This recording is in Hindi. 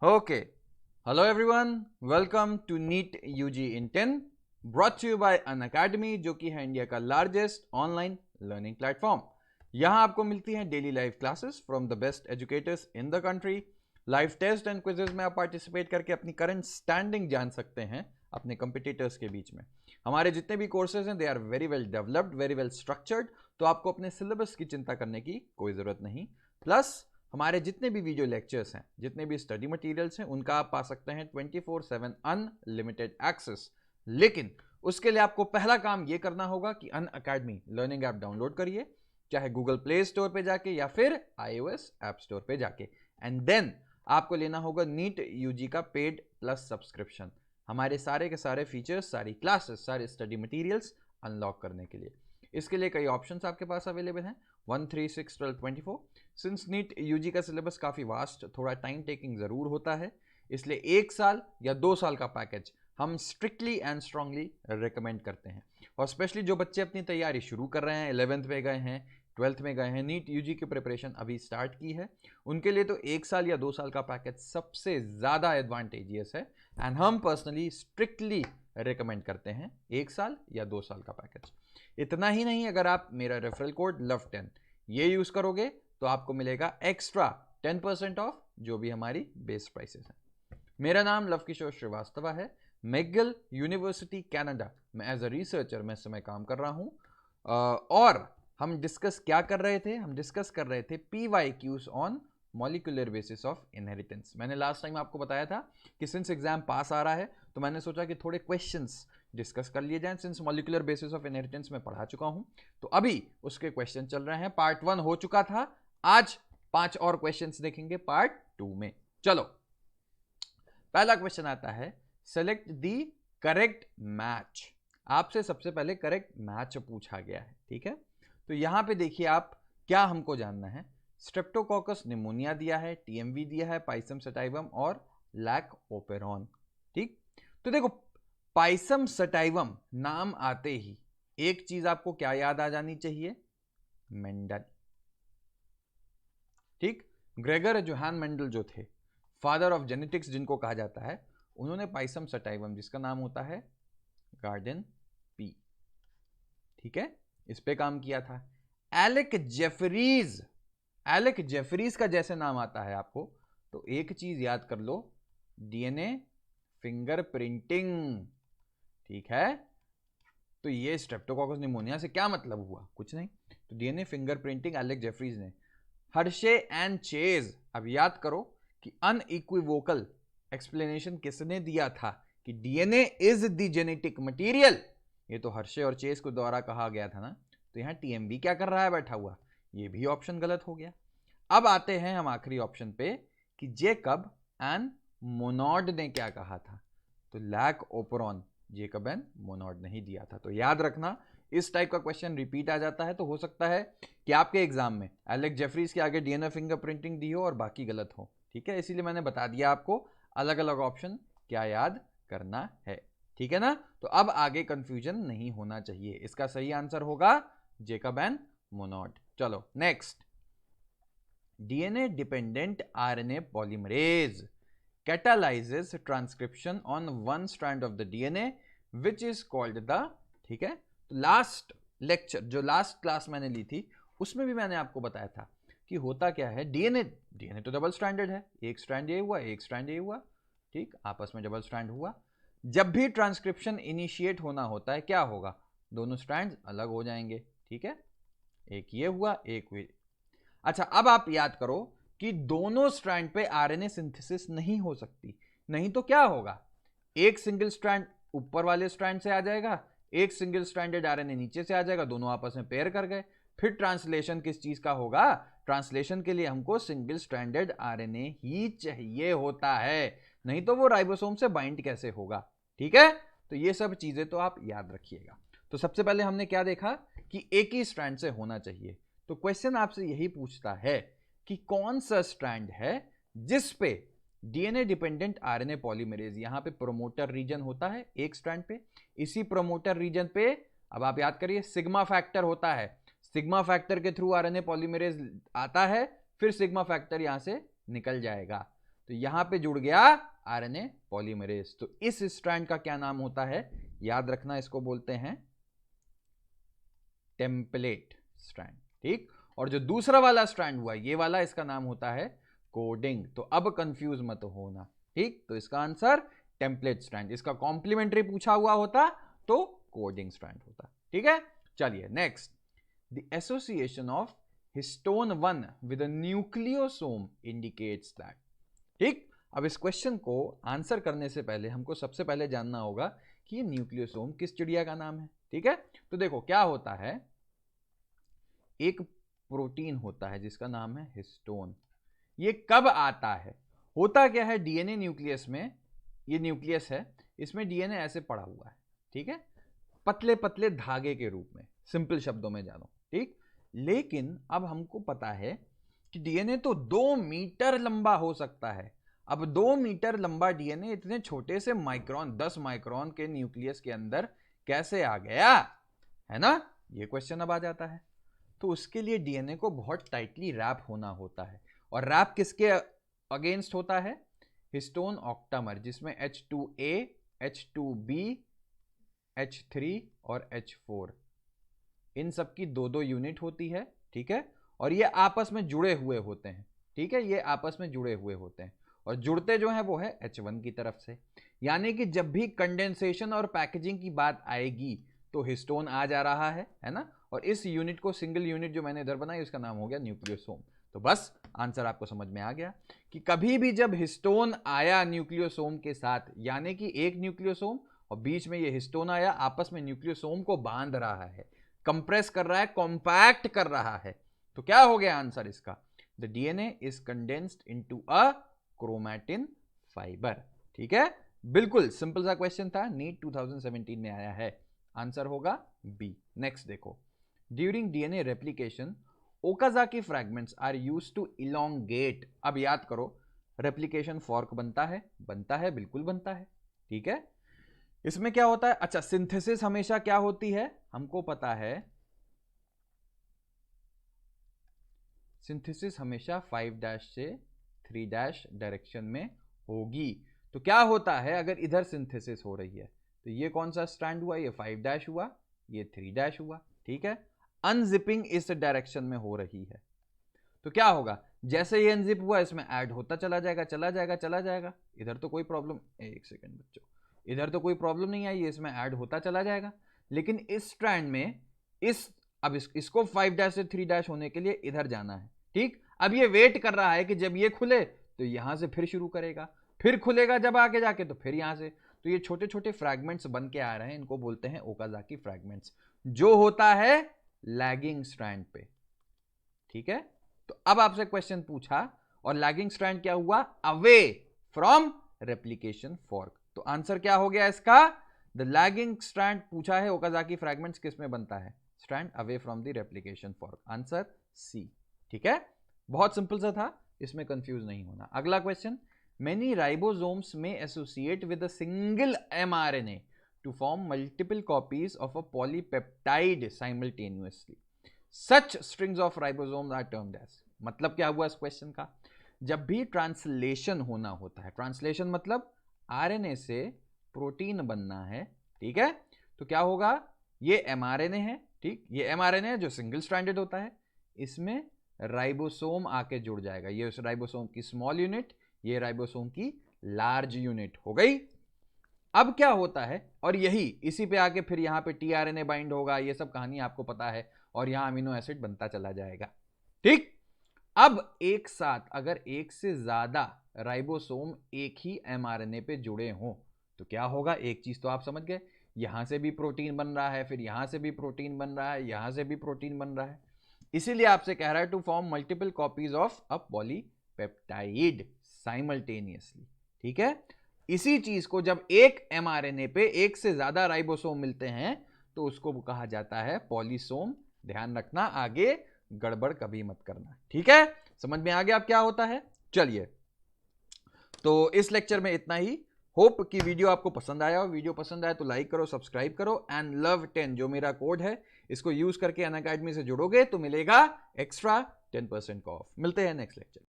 Okay. Hello everyone. Welcome to NEET UG in 10 brought to you by Unacademy जो कि है इंडिया का लार्जेस्ट ऑनलाइन लर्निंग प्लेटफॉर्म। यहाँ आपको मिलती हैं daily live classes from the best educators in the country. Live test and quizzes में आप पार्टिसिपेट करके अपनी करंट स्टैंडिंग जान सकते हैं अपने कंपिटिटर्स के बीच में। हमारे जितने भी कोर्सेज हैं they are very well developed, very well structured, तो आपको अपने सिलेबस की चिंता करने की कोई ज़रूरत नहीं। प्लस हमारे जितने भी वीडियो लेक्चर्स हैं, जितने भी स्टडी मटेरियल्स हैं, उनका आप पा सकते हैं 24/7 अनलिमिटेड एक्सेस। लेकिन उसके लिए आपको पहला काम ये करना होगा कि अनअकैडमी लर्निंग ऐप डाउनलोड करिए, चाहे गूगल प्ले स्टोर पे जाके या फिर iOS ऐप स्टोर पे जाके, एंड देन आपको लेना होगा नीट यूजी का पेड प्लस सब्सक्रिप्शन हमारे सारे के सारे फीचर्स, सारी क्लासेस, सारे स्टडी मटेरियल्स अनलॉक करने के लिए। इसके लिए कई ऑप्शंस आपके पास अवेलेबल हैं 1, 3, 6, 12, 24। सिंस नीट यूजी का सिलेबस काफ़ी वास्ट, थोड़ा टाइम टेकिंग ज़रूर होता है, इसलिए 1 साल या 2 साल का पैकेज हम स्ट्रिक्टली एंड स्ट्रांगली रिकमेंड करते हैं। और स्पेशली जो बच्चे अपनी तैयारी शुरू कर रहे हैं, 11th में गए हैं, 12th में गए हैं, नीट यूजी की प्रिपरेशन अभी स्टार्ट की है, उनके लिए तो 1 साल या 2 साल का पैकेज सबसे ज़्यादा एडवांटेजियस है। एंड हम पर्सनली स्ट्रिक्टली रिकमेंड करते हैं 1 साल या 2 साल का पैकेज। इतना ही नहीं, अगर आप मेरा रेफरल कोड LOVE10 ये यूज़ करोगे तो आपको मिलेगा एक्स्ट्रा 10% ऑफ जो भी हमारी बेस प्राइसेस हैं। मेरा नाम लव किशोर श्रीवास्तव है। मैकगिल यूनिवर्सिटी कनाडा में एज अ रिसर्चर मैं इस समय काम कर रहा हूँ। और हम डिस्कस क्या कर रहे थे? हम डिस्कस कर रहे थे PYQs on molecular basis of inheritance. मैंने लास्ट टाइम आपको बताया था कि सिंस एग्जाम पास आ रहा है तो मैंने सोचा कि थोड़े क्वेश्चंस डिस्कस कर लिए जाएं। Since molecular basis of inheritance में पढ़ा चुका हूं तो अभी उसके क्वेश्चन चल रहे हैं। पार्ट 1 हो चुका था, आज 5 और क्वेश्चंस देखेंगे पार्ट 2 में। चलो, पहला क्वेश्चन आता है, सेलेक्ट दी करेक्ट मैच। आपसे सबसे पहले करेक्ट मैच पूछा गया है, ठीक है। तो यहां पे देखिए आप क्या हमको जानना है। स्ट्रेप्टोकोकस निमोनिया दिया है, TMV दिया है, पाइसम सटाइवम और लैक ओपेरॉन, ठीक। तो देखो, पाइसम सटाइवम नाम आते ही एक चीज आपको क्या याद आ जानी चाहिए? मेंडल, ठीक। ग्रेगर जोहान मेंडल जो थे, फादर ऑफ जेनेटिक्स जिनको कहा जाता है, उन्होंने पाइसम सटाइवम जिसका नाम होता है गार्डन पी, ठीक है, इस पे काम किया था। एलेक जेफरीज, एलेक जेफरीज का जैसे नाम आता है आपको तो एक चीज याद कर लो, DNA फिंगरप्रिंटिंग, ठीक है। तो ये स्ट्रेप्टोकोकस निमोनिया से क्या मतलब हुआ? कुछ नहीं, तो DNA फिंगरप्रिंटिंग एलेक जेफरीज ने। हर्शे एंड चेज, अब याद करो कि अनइक्विवोकल एक्सप्लेनेशन किसने दिया था कि DNA is the genetic material, ये तो हर्शे और चेज को द्वारा कहा गया था ना। तो यहां TMV क्या कर रहा है बैठा हुआ? ये भी ऑप्शन गलत हो गया। अब आते हैं हम आखिरी ऑप्शन पे कि जेकब एंड मोनॉड ने क्या कहा था, तो lac operon, Jacob and Monod ने ही दिया था। तो याद रखना, इस टाइप का क्वेश्चन रिपीट आ जाता है तो हो सकता है कि आपके एग्जाम में एलेक जेफरीज के आगे DNA फिंगरप्रिंटिंग दी हो और बाकी गलत हो, ठीक है। इसीलिए मैंने बता दिया आपको अलग अलग ऑप्शन क्या याद करना है, ठीक है ना। तो अब आगे कंफ्यूजन नहीं होना चाहिए, इसका सही आंसर होगा जेकब एंड मोनॉड। चलो next, DNA dependent RNA polymerase catalyzes transcription on one strand of the DNA which is called the, ठीक है। तो लास्ट लेक्चर, जो लास्ट क्लास मैंने ली थी, उसमें भी मैंने आपको बताया था कि होता क्या है, DNA तो डबल स्ट्रैंडेड है, एक स्ट्रैंड ये हुआ, एक स्ट्रैंड ये हुआ, ठीक, आपस में डबल स्ट्रैंड हुआ। जब भी ट्रांसक्रिप्शन इनिशिएट होना होता है क्या होगा? दोनों स्ट्रैंड अलग हो जाएंगे, ठीक है, एक ये हुआ, एक ये। अच्छा, अब आप याद करो कि दोनों स्ट्रैंड पे RNA सिंथेसिस नहीं हो सकती, नहीं तो क्या होगा? एक सिंगल स्ट्रैंड ऊपर वाले स्ट्रैंड से आ जाएगा, एक सिंगल स्ट्रैंडेड RNA नीचे से आ जाएगा, दोनों आपस में पेयर कर गए। फिर ट्रांसलेशन किस चीज का होगा? ट्रांसलेशन के लिए हमको सिंगल स्ट्रैंडेड RNA ही चाहिए होता है, नहीं तो वो राइबोसोम से बाइंड कैसे होगा, ठीक है। तो ये सब चीजें तो आप याद रखिएगा। तो सबसे पहले हमने क्या देखा कि एक ही स्ट्रैंड से होना चाहिए। तो क्वेश्चन आपसे यही पूछता है कि कौन सा स्ट्रैंड है जिस पे DNA डिपेंडेंट RNA पॉलीमरेज, यहां पे प्रोमोटर रीजन होता है एक स्ट्रैंड पे, इसी प्रोमोटर रीजन पे अब आप याद करिए सिग्मा फैक्टर होता है, सिग्मा फैक्टर के थ्रू RNA पॉलीमरेज आता है, फिर सिग्मा फैक्टर यहां से निकल जाएगा। तो यहां पे जुड़ गया आरएनए पॉलीमरेज। तो इस स्ट्रैंड का क्या नाम होता है, याद रखना, इसको बोलते हैं टेम्पलेट स्ट्रैंड। ठीक, और जो दूसरा वाला स्ट्रैंड हुआ ये वाला, इसका नाम होता है कोडिंग। तो अब कंफ्यूज मत होना। ठीक, तो इसका आंसर टेम्पलेट स्ट्रैंड। इसका कॉम्प्लीमेंट्री पूछा हुआ होता तो कोडिंग स्ट्रैंड होता। ठीक है, चलिए next, the association of histone 1 with a nucleosome indicates that. ठीक, अब इस क्वेश्चन को आंसर करने से पहले हमको सबसे पहले जानना होगा कि ये न्यूक्लियोसोम किस चिड़िया का नाम है। ठीक है, तो देखो क्या होता है, एक प्रोटीन होता है जिसका नाम है हिस्टोन। ये कब आता है, होता क्या है, डीएनए न्यूक्लियस में, ये न्यूक्लियस है, इसमें डीएनए ऐसे पड़ा हुआ है। ठीक है, पतले पतले धागे के रूप में, सिंपल शब्दों में जानो। ठीक, लेकिन अब हमको पता है कि डीएनए तो 2 मीटर लंबा हो सकता है। अब 2 मीटर लंबा डीएनए इतने छोटे से माइक्रोन, 10 माइक्रोन के न्यूक्लियस के अंदर कैसे आ गया, है ना, ये क्वेश्चन अब आ जाता है। तो उसके लिए डीएनए को बहुत टाइटली रैप होना होता है, और रैप किसके अगेंस्ट होता है, हिस्टोन ऑक्टामर, जिसमें H2A, H2B, H3 और H4, इन सब की 2-2 यूनिट होती है। ठीक है, और ये आपस में जुड़े हुए होते हैं। ठीक है, ये आपस में जुड़े हुए होते हैं, और जुड़ते जो है वो है H1 की तरफ से। यानी कि जब भी कंडेंसेशन और पैकेजिंग की बात आएगी तो हिस्टोन आ जा रहा है ना, और इस यूनिट को, सिंगल यूनिट जो मैंने इधर बनाई, उसका नाम हो गया न्यूक्लियोसोम। तो बस आंसर आपको समझ में आ गया कि कभी भी जब हिस्टोन आया न्यूक्लियोसोम के साथ, यानी कि एक न्यूक्लियोसोम और बीच में ये हिस्टोन आया, आपस में न्यूक्लियोसोम को बांध रहा है, कंप्रेस कर रहा है, कॉम्पैक्ट कर रहा है, तो क्या हो गया आंसर इसका, the DNA is condensed into a chromatin fibre. ठीक है, बिल्कुल सिंपल सा क्वेश्चन था, नीट 2017 में आया है, आंसर होगा बी। नेक्स्ट देखो, during DNA replication Okazaki fragments are used to elongate. अब याद करो, रेप्लिकेशन फॉर्क बनता है, बिल्कुल बनता है। ठीक है, इसमें क्या होता है, अच्छा, सिंथेसिस हमेशा क्या होती है, हमको पता है सिंथेसिस हमेशा 5' से 3' डायरेक्शन में होगी। तो क्या होता है, अगर इधर सिंथेसिस हो रही है तो ये कौन सा स्ट्रैंड हुआ, ये 5' हुआ, ये 3' हुआ। ठीक है, अनजिपिंग इस डायरेक्शन में हो रही है, तो क्या होगा, जैसे ये अनजिप हुआ इसमें ऐड होता चला जाएगा, चला जाएगा, चला जाएगा। इधर तो कोई प्रॉब्लम, एक सेकंड बच्चों, इधर तो कोई प्रॉब्लम नहीं आई, इसमें ऐड होता चला जाएगा। लेकिन इस स्ट्रैंड में अब इसको 5' से 3' होने के लिए इधर जाना है। ठीक, अब ये वेट कर रहा है कि जब ये खुले तो यहां से फिर शुरू करेगा, फिर खुलेगा जब आगे जाके तो फिर यहां से। तो ये छोटे छोटे फ्रैगमेंट्स बन के आ रहे हैं, इनको बोलते हैं ओकाजाकी फ्रैगमेंट्स, जो होता है लैगिंग स्ट्रैंड पे। ठीक है, तो अब आपसे क्वेश्चन पूछा, और लैगिंग स्ट्रैंड क्या हुआ, अवे फ्रॉम रेप्लिकेशन फॉर्क। तो आंसर क्या हो गया इसका, द लैगिंग स्ट्रैंड पूछा है, ओकाजाकी फ्रैगमेंट्स किस में बनता है, strand away from the replication fork, answer C. ठीक है, बहुत सिंपल सा था, इसमें कंफ्यूज नहीं होना। अगला question, many ribosomes may associate with a single mRNA to form multiple copies of a polypeptide simultaneously, such strings of ribosomes are termed as. मतलब क्या हुआ इस क्वेश्चन का, जब भी ट्रांसलेशन होना होता है, ट्रांसलेशन मतलब आरएनए से प्रोटीन बनना है। ठीक है, तो क्या होगा, ये एमआरएनए है, ठीक, ये एमआरएनए है जो सिंगल स्ट्रैंडेड होता है, इसमें राइबोसोम आके जुड़ जाएगा, ये उस राइबोसोम की स्मॉल यूनिट, ये राइबोसोम की लार्ज यूनिट हो गई। अब क्या होता है, और यही इसी पे आके फिर यहां पे टीआरएनए बाइंड होगा, ये सब कहानी आपको पता है, और यहां अमीनो एसिड बनता चला जाएगा। ठीक, अब एक साथ अगर एक से ज्यादा राइबोसोम एक ही एमआरएनए पे जुड़े हों तो क्या होगा, एक चीज तो आप समझ गए, यहां से भी प्रोटीन बन रहा है, फिर यहां से भी प्रोटीन बन रहा है, यहां से भी प्रोटीन बन रहा है, इसीलिए आपसे कह रहा है to form multiple copies of a polypeptide simultaneously. ठीक है, इसी चीज को जब एक एमआरएनए पे एक से ज्यादा राइबोसोम मिलते हैं तो उसको कहा जाता है पॉलीसोम। ध्यान रखना, आगे गड़बड़ कभी मत करना। ठीक है, समझ में आ गया अब क्या होता है। चलिए, तो इस लेक्चर में इतना ही। होप कि वीडियो आपको पसंद आया हो, वीडियो पसंद आया तो लाइक करो, सब्सक्राइब करो, एंड LOVE10 जो मेरा कोड है, इसको यूज करके अनअकैडमी से जुड़ोगे तो मिलेगा एक्स्ट्रा 10% ऑफ। मिलते हैं नेक्स्ट लेक्चर।